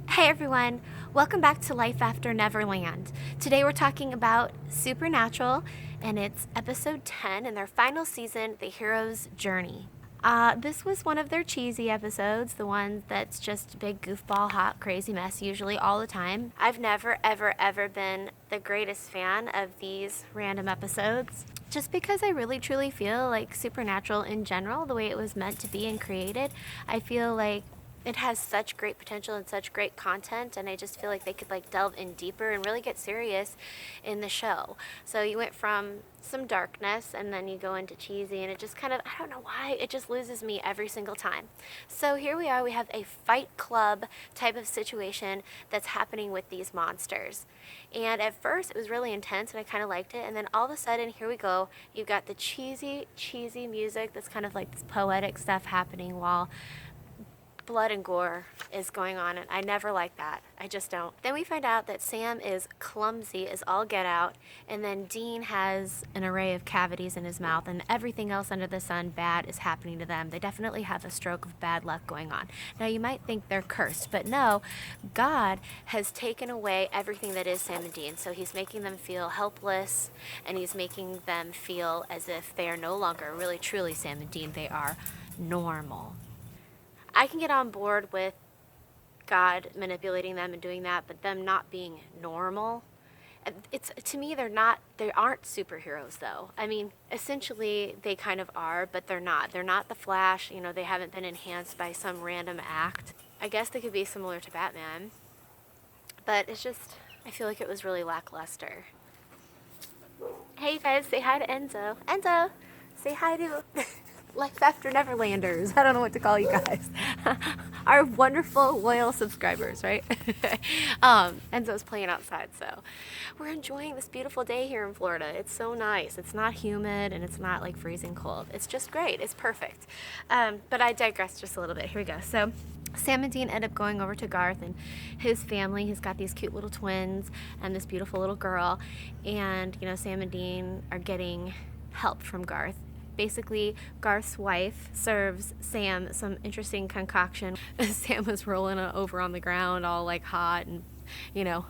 Hey everyone, welcome back to Life After Neverland. Today we're talking about Supernatural, and it's episode 10 in their final season, The Hero's Journey. This was one of their cheesy episodes, the one that's just a big goofball, hot, crazy mess, usually all the time. I've never, ever been the greatest fan of these random episodes, just because I really, truly feel like Supernatural in general, the way it was meant to be and created, I feel like it has such great potential and such great content, and I just feel like they could delve in deeper and really get serious in the show. So you went from some darkness and then you go into cheesy, and it just kind of, I don't know why, it just loses me every single time. So here we are, we have a fight club type of situation that's happening with these monsters. And at first it was really intense and I kind of liked it, and then all of a sudden here we go, you've got the cheesy music that's kind of like this poetic stuff happening while blood and gore is going on, and I never like that. I just don't. Then we find out that Sam is clumsy as all get out, and then Dean has an array of cavities in his mouth, and everything else under the sun bad is happening to them. They definitely have a stroke of bad luck going on. Now you might think they're cursed, but no, God has taken away everything that is Sam and Dean, so he's making them feel helpless, and he's making them feel as if they are no longer really truly Sam and Dean. They are normal. I can get on board with God manipulating them and doing that, but them not being normal. It's, to me, they aren't superheroes though. I mean, essentially they kind of are, but they're not. They're not the Flash, they haven't been enhanced by some random act. I guess they could be similar to Batman, but it's just, I feel like it was really lackluster. Hey guys, say hi to Enzo. Enzo, say hi to Life After Neverlanders. I don't know what to call you guys. Our wonderful, loyal subscribers, right? Enzo's playing outside, so we're enjoying this beautiful day here in Florida. It's so nice. It's not humid and it's not like freezing cold. It's just great. It's perfect. But I digress just a little bit. Here we go. So Sam and Dean end up going over to Garth and his family. He's got these cute little twins and this beautiful little girl. And, Sam and Dean are getting help from Garth. Basically, Garth's wife serves Sam some interesting concoction. Sam was rolling over on the ground all hot and,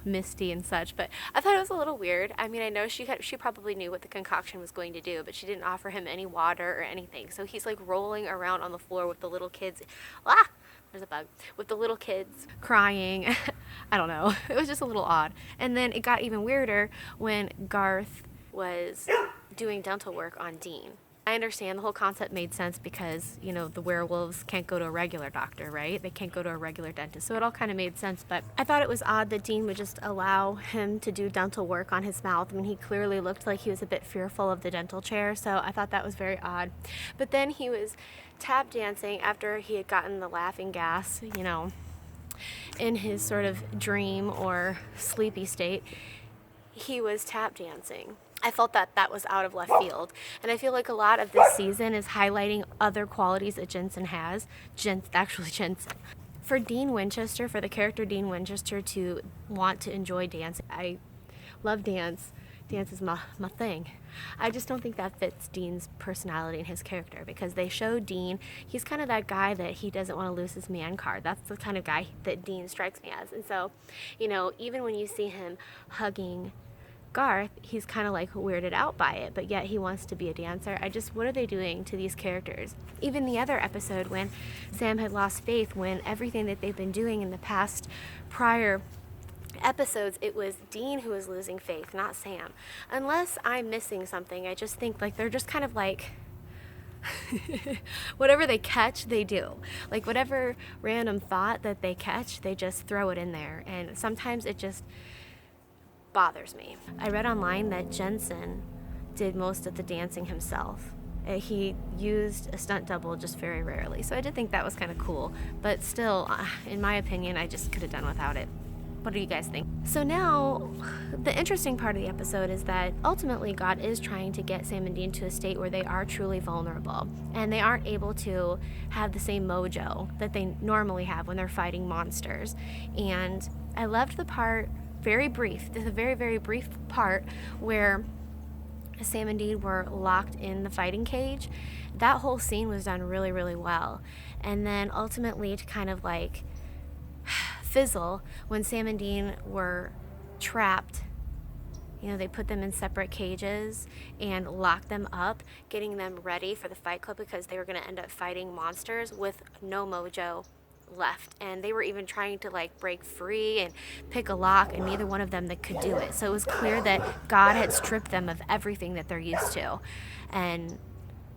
misty and such. But I thought it was a little weird. I mean, I know she probably knew what the concoction was going to do, but she didn't offer him any water or anything. So he's rolling around on the floor with the little kids. Ah! There's a bug. With the little kids crying. I don't know. It was just a little odd. And then it got even weirder when Garth was doing dental work on Dean. I understand the whole concept made sense because, the werewolves can't go to a regular doctor, right? They can't go to a regular dentist. So it all kind of made sense. But I thought it was odd that Dean would just allow him to do dental work on his mouth. I mean, he clearly looked like he was a bit fearful of the dental chair. So I thought that was very odd. But then he was tap dancing after he had gotten the laughing gas, in his sort of dream or sleepy state. He was tap dancing. I felt that was out of left field. And I feel like a lot of this season is highlighting other qualities that Jensen has. Jensen. For Dean Winchester, for the character Dean Winchester to want to enjoy dancing, I love dance. Dance is my thing. I just don't think that fits Dean's personality and his character, because they show Dean, he's kind of that guy that he doesn't want to lose his man card. That's the kind of guy that Dean strikes me as. And so, even when you see him hugging Garth, he's kind of weirded out by it, but yet he wants to be a dancer. What are they doing to these characters? Even the other episode when Sam had lost faith, when everything that they've been doing in the past prior episodes, it was Dean who was losing faith, not Sam. Unless I'm missing something, I just think they're just kind of whatever they catch, they do. Whatever random thought that they catch, they just throw it in there. And sometimes it just bothers me. I read online that Jensen did most of the dancing himself. He used a stunt double just very rarely. So I did think that was kind of cool. But still, in my opinion, I just could have done without it. What do you guys think? So now, the interesting part of the episode is that ultimately God is trying to get Sam and Dean to a state where they are truly vulnerable. And they aren't able to have the same mojo that they normally have when they're fighting monsters. And I loved the part, very brief, this is a very, very brief part where Sam and Dean were locked in the fighting cage. That whole scene was done really, really well. And then ultimately to kind of fizzle when Sam and Dean were trapped. They put them in separate cages and locked them up, getting them ready for the fight club because they were going to end up fighting monsters with no mojo left. And they were even trying to break free and pick a lock, and neither one of them that could do it. So it was clear that God had stripped them of everything that they're used to and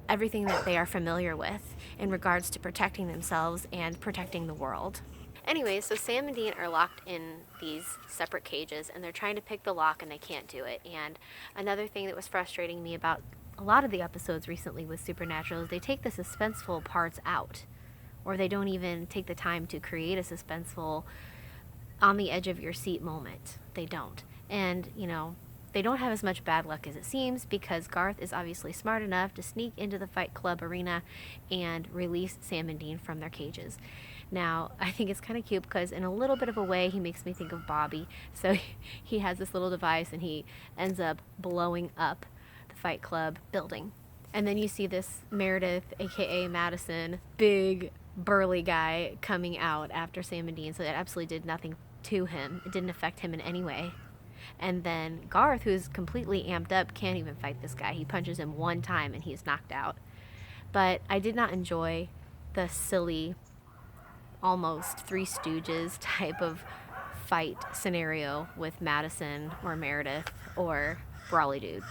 everything that they are familiar with in regards to protecting themselves and protecting the world. Anyway, so Sam and Dean are locked in these separate cages, and they're trying to pick the lock, and they can't do it. And another thing that was frustrating me about a lot of the episodes recently with Supernatural is they take the suspenseful parts out, or they don't even take the time to create a suspenseful, on the edge of your seat moment. They don't. And, they don't have as much bad luck as it seems, because Garth is obviously smart enough to sneak into the fight club arena and release Sam and Dean from their cages. Now, I think it's kind of cute because in a little bit of a way, he makes me think of Bobby. So he has this little device and he ends up blowing up the fight club building. And then you see this Meredith, aka Madison, big burly guy coming out after Sam and Dean. So it absolutely did nothing to him. It didn't affect him in any way. And then Garth, who's completely amped up, can't even fight this guy. He punches him one time and he's knocked out. But I did not enjoy the silly, almost Three Stooges type of fight scenario with Madison or Meredith or Brawly Dude.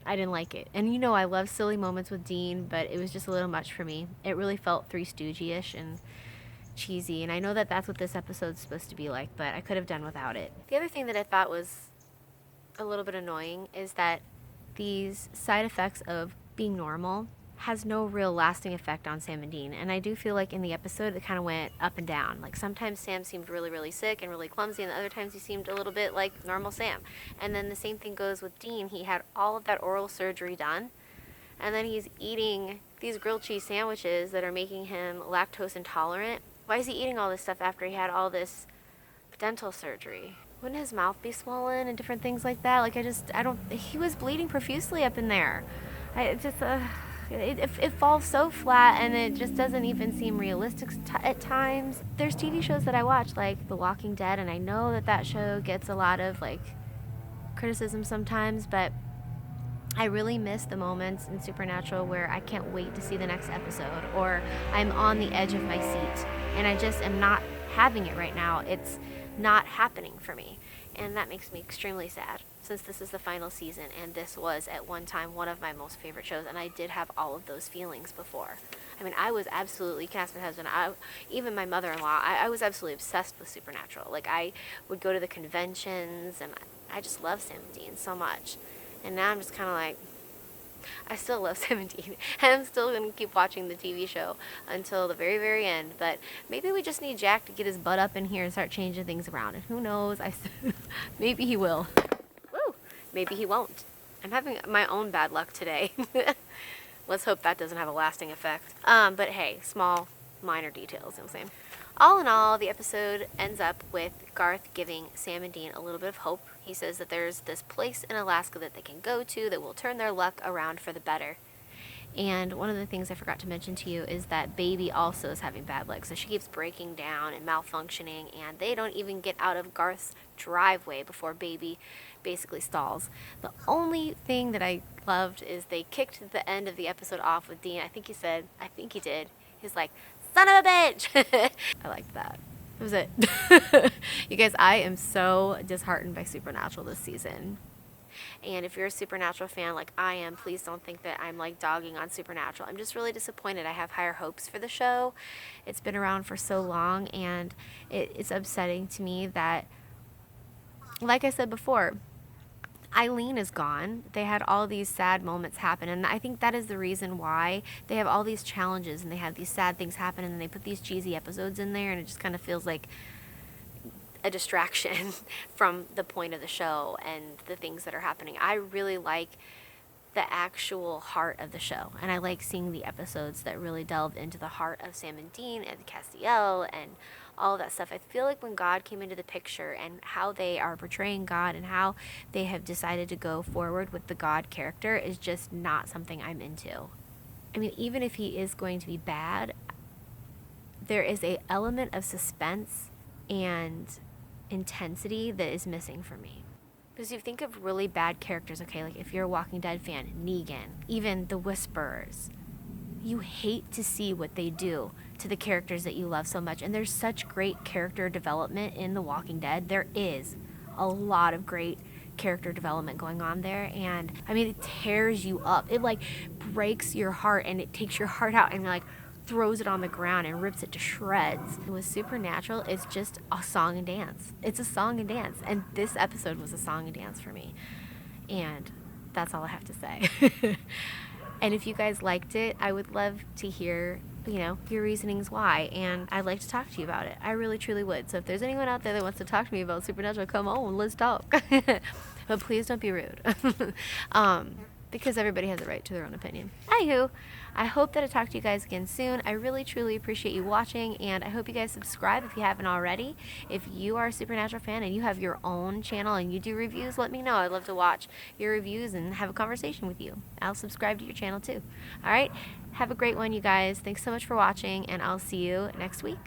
I didn't like it. And I love silly moments with Dean, but it was just a little much for me. It really felt Three Stooge-ish and cheesy, and I know that that's what this episode's supposed to be like, but I could have done without it. The other thing that I thought was a little bit annoying is that these side effects of being normal has no real lasting effect on Sam and Dean. And I do feel like in the episode it kind of went up and down. Sometimes Sam seemed really, really sick and really clumsy, and the other times he seemed a little bit like normal Sam. And then the same thing goes with Dean. He had all of that oral surgery done, and then he's eating these grilled cheese sandwiches that are making him lactose intolerant. Why is he eating all this stuff after he had all this dental surgery? Wouldn't his mouth be swollen and different things like that? He was bleeding profusely up in there. It falls so flat, and it just doesn't even seem realistic at times. There's TV shows that I watch, like The Walking Dead, and I know that show gets a lot of criticism sometimes, but I really miss the moments in Supernatural where I can't wait to see the next episode, or I'm on the edge of my seat, and I just am not having it right now. It's not happening for me, and that makes me extremely sad, since this is the final season, and this was at one time one of my most favorite shows, and I did have all of those feelings before. I mean, I was absolutely, cast my husband, even my mother-in-law, I was absolutely obsessed with Supernatural. I would go to the conventions, and I just love Sam and Dean so much. And now I'm just kind of I still love 17, and I'm still going to keep watching the TV show until the very, very end. But maybe we just need Jack to get his butt up in here and start changing things around. And who knows? Maybe he will. Woo! Maybe he won't. I'm having my own bad luck today. Let's hope that doesn't have a lasting effect. But hey, small, minor details, you know what I'm saying? All in all, the episode ends up with Garth giving Sam and Dean a little bit of hope. He says that there's this place in Alaska that they can go to that will turn their luck around for the better. And one of the things I forgot to mention to you is that Baby also is having bad luck. So she keeps breaking down and malfunctioning, and they don't even get out of Garth's driveway before Baby basically stalls. The only thing that I loved is they kicked the end of the episode off with Dean. I think he did. He's like, son of a bitch! I liked that. That was it. You guys, I am so disheartened by Supernatural this season. And if you're a Supernatural fan like I am, please don't think that I'm dogging on Supernatural. I'm just really disappointed. I have higher hopes for the show. It's been around for so long, and it's upsetting to me that, like I said before, Eileen is gone. They had all these sad moments happen, and I think that is the reason why they have all these challenges and they have these sad things happen, and then they put these cheesy episodes in there, and it just kind of feels like a distraction from the point of the show and the things that are happening. I really like the actual heart of the show, and I like seeing the episodes that really delve into the heart of Sam and Dean and Castiel and all of that stuff. I feel like when God came into the picture and how they are portraying God and how they have decided to go forward with the God character is just not something I'm into. I mean, even if he is going to be bad, there is a element of suspense and intensity that is missing for me. Because you think of really bad characters, okay, like if you're a Walking Dead fan, Negan, even the Whisperers, you hate to see what they do to the characters that you love so much. And there's such great character development in The Walking Dead. There is a lot of great character development going on there, and I mean, it tears you up. It like breaks your heart, and it takes your heart out and like throws it on the ground and rips it to shreds. With Supernatural, it's just a song and dance. It's a song and dance, and this episode was a song and dance for me, and that's all I have to say. And if you guys liked it, I would love to hear, your reasonings why, and I'd like to talk to you about it. I really, truly would. So if there's anyone out there that wants to talk to me about Supernatural, come on, let's talk. But please don't be rude. Because everybody has a right to their own opinion. Anywho, I hope that I talk to you guys again soon. I really, truly appreciate you watching, and I hope you guys subscribe if you haven't already. If you are a Supernatural fan and you have your own channel and you do reviews, let me know. I'd love to watch your reviews and have a conversation with you. I'll subscribe to your channel too. All right? Have a great one, you guys. Thanks so much for watching, and I'll see you next week.